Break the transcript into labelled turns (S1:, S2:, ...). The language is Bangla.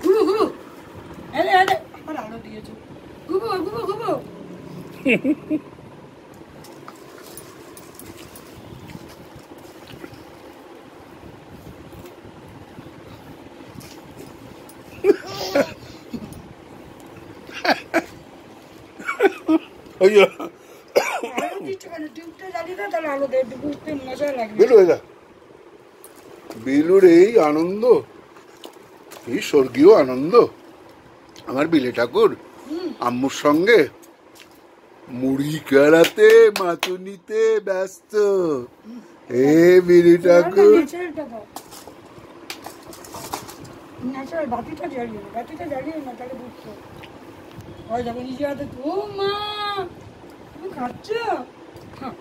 S1: ঘুরো ঘুরো, আরে আরে আবার আলো দিয়েছো, ঘুরো ঘুরো ঘুরো।
S2: বিলুর এই আনন্দ, এই স্বর্গীয় আনন্দ। আমার বিলে ঠাকুর আম্মুর সঙ্গে মুড়ি কাড়াতে মাতুনিতে ব্যস্ত। এ বিলি ঠাকুর
S1: বাতিটা জ্বালিয়ে না, তাহলে বুঝছো ওই যখন নিজে হাতে। ও মা, তুমি খাচ্ছ? হ্যাঁ।